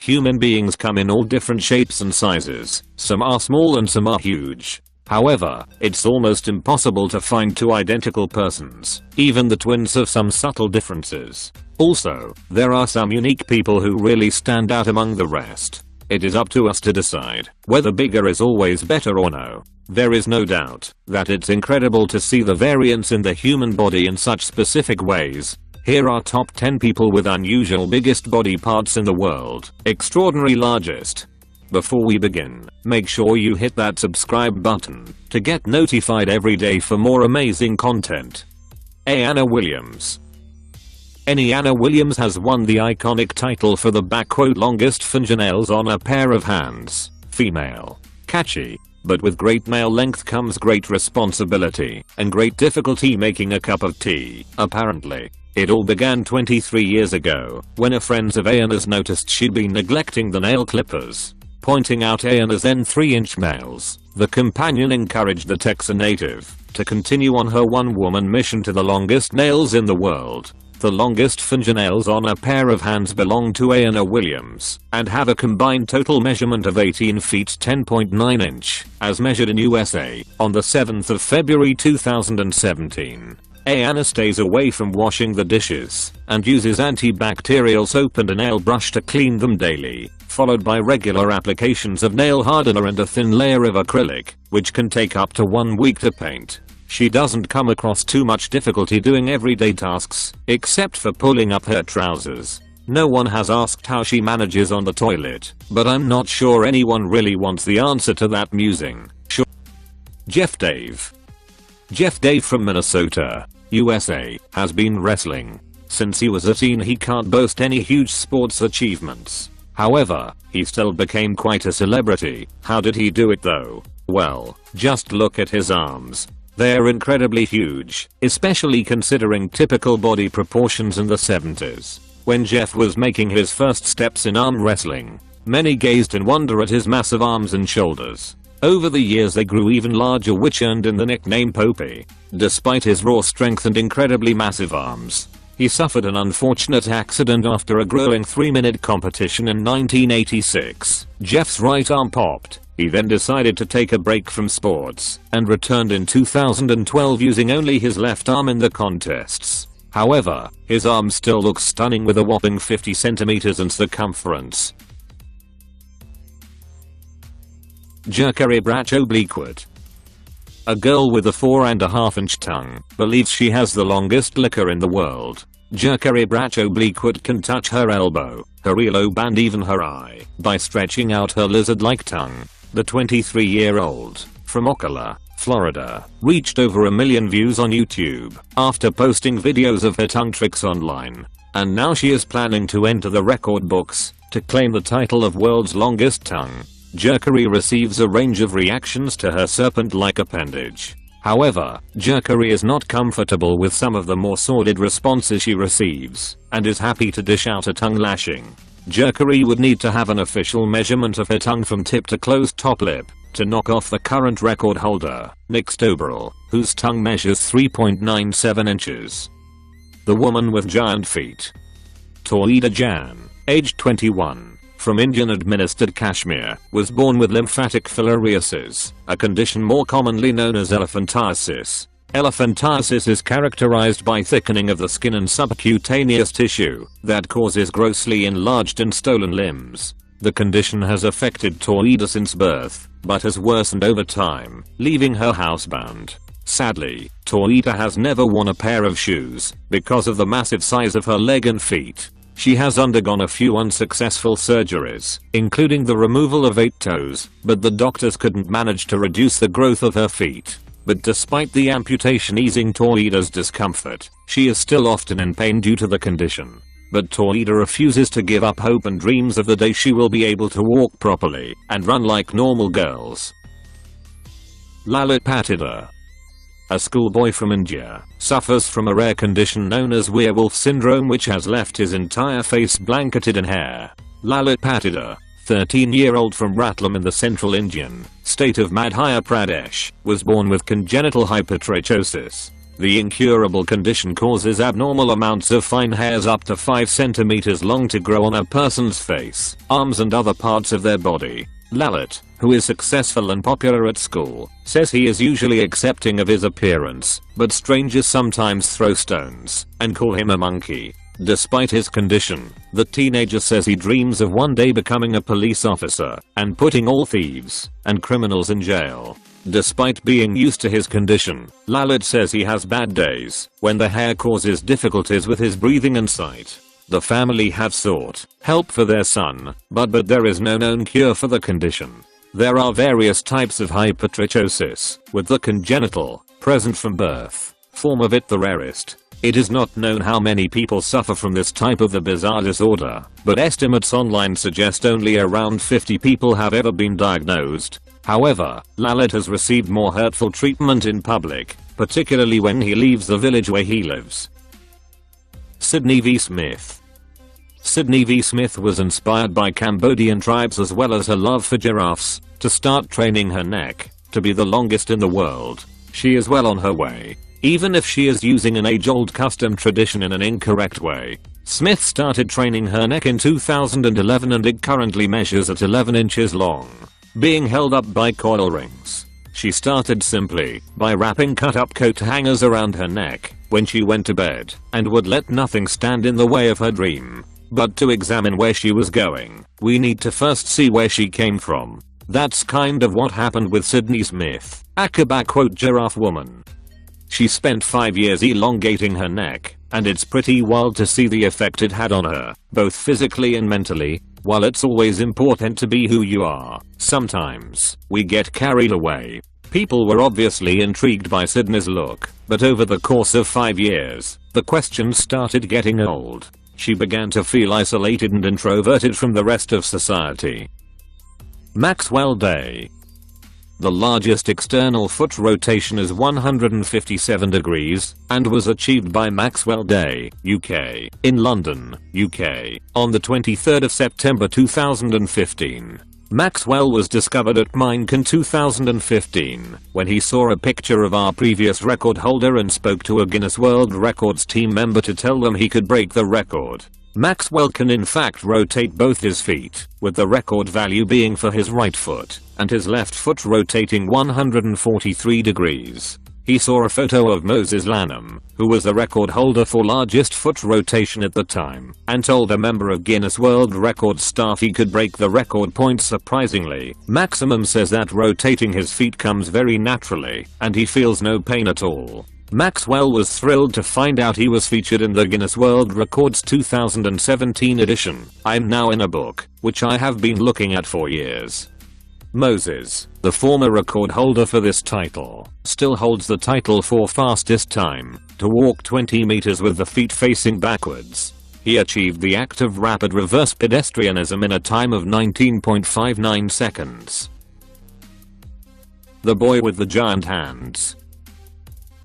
Human beings come in all different shapes and sizes, some are small and some are huge. However, it's almost impossible to find two identical persons. Even the twins have some subtle differences. Also, there are some unique people who really stand out among the rest. It is up to us to decide whether bigger is always better or no. There is no doubt that it's incredible to see the variance in the human body in such specific ways. Here are top 10 people with unusual biggest body parts in the world. Extraordinary largest. Before we begin, make sure you hit that subscribe button to get notified every day for more amazing content. A. Anna Williams. Anna Williams has won the iconic title for the longest fingernails on a pair of hands. Female. Catchy. But with great male length comes great responsibility and great difficulty making a cup of tea, apparently. It all began 23 years ago, when a friend of Anna's noticed she'd been neglecting the nail clippers. Pointing out Anna's then 3-inch nails, the companion encouraged the Texan native to continue on her one-woman mission to the longest nails in the world. The longest fingernails on a pair of hands belong to Anna Williams, and have a combined total measurement of 18 feet 10.9 inch, as measured in USA, on the 7th of February 2017. Anna stays away from washing the dishes, and uses antibacterial soap and a nail brush to clean them daily, followed by regular applications of nail hardener and a thin layer of acrylic, which can take up to 1 week to paint. She doesn't come across too much difficulty doing everyday tasks, except for pulling up her trousers. No one has asked how she manages on the toilet, but I'm not sure anyone really wants the answer to that musing. Sure. Jeff Dave. Jeff Dave from Minnesota, USA, has been wrestling. Since he was a teen he can't boast any huge sports achievements. However, he still became quite a celebrity. How did he do it though? Well, just look at his arms. They're incredibly huge, especially considering typical body proportions in the 70s. When Jeff was making his first steps in arm wrestling, many gazed in wonder at his massive arms and shoulders. Over the years they grew even larger, which earned him the nickname Popey. Despite his raw strength and incredibly massive arms, he suffered an unfortunate accident after a grueling 3-minute competition in 1986. Jeff's right arm popped. He then decided to take a break from sports, and returned in 2012 using only his left arm in the contests. However, his arm still looks stunning with a whopping 50 centimeters in circumference. Jerkari Bracho Bleakwood. A girl with a 4.5-inch tongue believes she has the longest liquor in the world. Jerkari Bracho Bleakwood can touch her elbow, her earlobe and even her eye by stretching out her lizard-like tongue. The 23-year-old, from Ocala, Florida, reached over 1 million views on YouTube after posting videos of her tongue tricks online. And now she is planning to enter the record books to claim the title of world's longest tongue. Jerkari receives a range of reactions to her serpent-like appendage. However, Jerkari is not comfortable with some of the more sordid responses she receives, and is happy to dish out a tongue lashing. Jerkari would need to have an official measurement of her tongue from tip to closed top lip to knock off the current record holder, Nick Stoberl, whose tongue measures 3.97 inches. The woman with giant feet. Toida Jan, aged 21, from Indian-administered Kashmir, was born with lymphatic filariasis, a condition more commonly known as elephantiasis. Elephantiasis is characterized by thickening of the skin and subcutaneous tissue that causes grossly enlarged and swollen limbs. The condition has affected Toida since birth, but has worsened over time, leaving her housebound. Sadly, Toida has never worn a pair of shoes because of the massive size of her leg and feet. She has undergone a few unsuccessful surgeries, including the removal of 8 toes, but the doctors couldn't manage to reduce the growth of her feet. But despite the amputation easing Toida's discomfort, she is still often in pain due to the condition. But Toida refuses to give up hope and dreams of the day she will be able to walk properly and run like normal girls. Lally Patida. A schoolboy from India suffers from a rare condition known as werewolf syndrome, which has left his entire face blanketed in hair. Lally Patida, 13-year-old from Ratlam in the central Indian state of Madhya Pradesh, was born with congenital hypertrichosis. The incurable condition causes abnormal amounts of fine hairs up to 5 centimeters long to grow on a person's face, arms and other parts of their body. Lally, who is successful and popular at school, says he is usually accepting of his appearance, but strangers sometimes throw stones and call him a monkey. Despite his condition, the teenager says he dreams of one day becoming a police officer and putting all thieves and criminals in jail. Despite being used to his condition, Lally says he has bad days when the hair causes difficulties with his breathing and sight. The family have sought help for their son, but there is no known cure for the condition. There are various types of hypertrichosis, with the congenital, present from birth, form of it the rarest. It is not known how many people suffer from this type of the bizarre disorder, but estimates online suggest only around 50 people have ever been diagnosed. However, Lally has received more hurtful treatment in public, particularly when he leaves the village where he lives. Sydney v. Smith. Sydney v. Smith was inspired by Cambodian tribes as well as her love for giraffes, to start training her neck to be the longest in the world. She is well on her way, even if she is using an age-old custom tradition in an incorrect way. Smith started training her neck in 2011 and it currently measures at 11 inches long, being held up by coil rings. She started simply by wrapping cut-up coat hangers around her neck when she went to bed and would let nothing stand in the way of her dream. But to examine where she was going, we need to first see where she came from. That's kind of what happened with Sydney Smith, aka giraffe woman. She spent 5 years elongating her neck, and it's pretty wild to see the effect it had on her, both physically and mentally. While it's always important to be who you are, sometimes we get carried away. People were obviously intrigued by Sydney's look, but over the course of 5 years, the questions started getting old. She began to feel isolated and introverted from the rest of society. Maxwell Day. The largest external foot rotation is 157 degrees and was achieved by Maxwell Day, UK, in London, UK, on the 23rd of September 2015. Maxwell was discovered at Minec in 2015 when he saw a picture of our previous record holder and spoke to a Guinness World Records team member to tell them he could break the record. Maxwell can in fact rotate both his feet, with the record value being for his right foot, and his left foot rotating 143 degrees. He saw a photo of Moses Lanham, who was the record holder for largest foot rotation at the time, and told a member of Guinness World Records staff he could break the record point surprisingly. Maximum says that rotating his feet comes very naturally, and he feels no pain at all. Maxwell was thrilled to find out he was featured in the Guinness World Records 2017 edition. I'm now in a book, which I have been looking at for years. Moses, the former record holder for this title, still holds the title for fastest time to walk 20 meters with the feet facing backwards. He achieved the act of rapid reverse pedestrianism in a time of 19.59 seconds. The boy with the giant hands.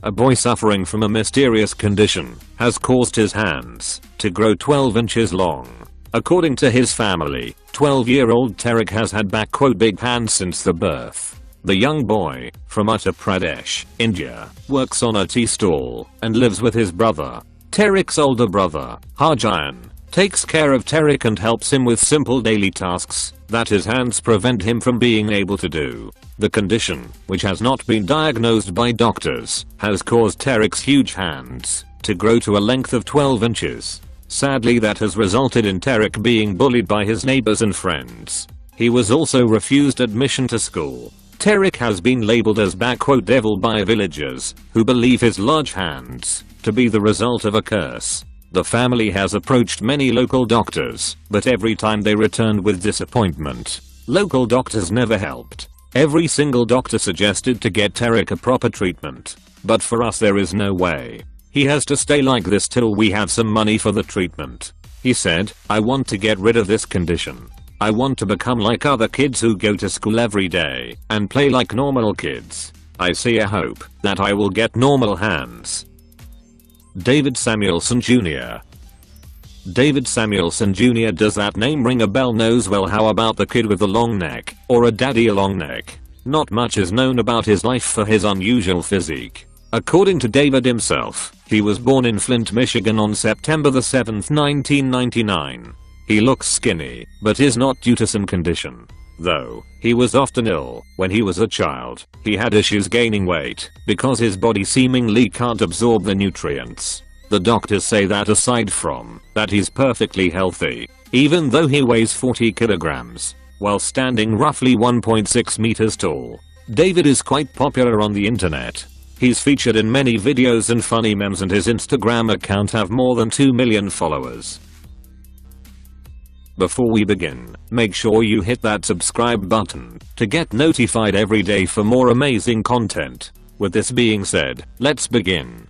A boy suffering from a mysterious condition has caused his hands to grow 12 inches long. According to his family, 12-year-old Tarek has had big hands since the birth. The young boy, from Uttar Pradesh, India, works on a tea stall and lives with his brother. Tarek's older brother, Harjan, takes care of Tarek and helps him with simple daily tasks that his hands prevent him from being able to do. The condition, which has not been diagnosed by doctors, has caused Tarek's huge hands to grow to a length of 12 inches. Sadly, that has resulted in Tarek being bullied by his neighbors and friends. He was also refused admission to school. Tarek has been labeled as devil by villagers, who believe his large hands to be the result of a curse. The family has approached many local doctors, but every time they returned with disappointment. Local doctors never helped. Every single doctor suggested to get Tarek a proper treatment. But for us there is no way. He has to stay like this till we have some money for the treatment. He said, I want to get rid of this condition. I want to become like other kids who go to school every day and play like normal kids. I see a hope that I will get normal hands. David Samuelson Jr. David Samuelson Jr. Does that name ring a bell? Knows well. How about the kid with the long neck, or a daddy long neck? Not much is known about his life for his unusual physique. According to David himself, he was born in Flint, Michigan on September the 7th, 1999. He looks skinny, but is not due to some condition. Though, he was often ill. When he was a child, he had issues gaining weight because his body seemingly can't absorb the nutrients. The doctors say that aside from that, he's perfectly healthy, even though he weighs 40 kilograms, while standing roughly 1.6 meters tall. David is quite popular on the internet. He's featured in many videos and funny memes, and his Instagram account have more than 2 million followers. Before we begin, make sure you hit that subscribe button to get notified every day for more amazing content. With this being said, let's begin.